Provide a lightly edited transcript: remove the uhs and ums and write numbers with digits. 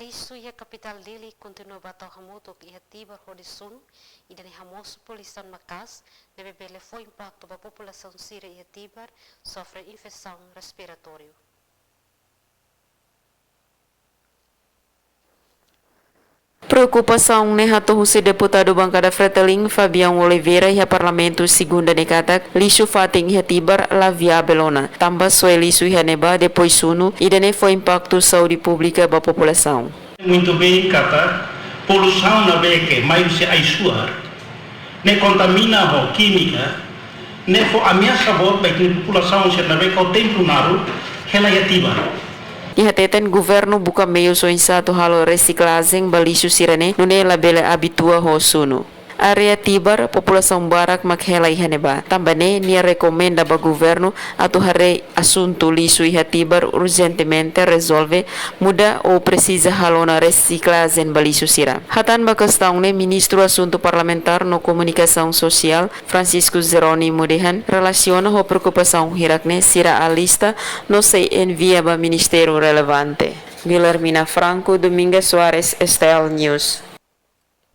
lisu ia capital dele continua batau hamuto que ia tibar hodison e dani hamoso polição macas deve bele foi impacto para a população síria ia tibar sofre infecção respiratória. Preocupação ne hatuhusi deputado bancada Fretilin Fabian Oliveira ia parlamento segunda nekata lisu fating ia tibar la via Belona tambah soe lisu ia neba depois sunu e dane foi impacto saúde pública para a população. Muito bem, kata poluição na beque mais se aisuar ne contamina ho química ne fo ameaça bot baik ni população se na beque o tempo naru hela ia tibar. Ihateten governo buka meio so insato halo reciclagem balisu sirene nune labele abitua ho sunu. Area tibar população barak makhela ihaneba. Tambane nia recomenda ba governo atau hare assunto lisu ihatibar urgentemente resolve muda ou precisa halona reciclagem balisu sira. Hatan ba questão ne ministro assunto parlamentar no comunicação social Francisco Jerônimo Dehan relaciona ho preocupação hirakne sira a lista no se envia ba ministério relevante. Guilhermina Franco, Domingues Soares, STL News.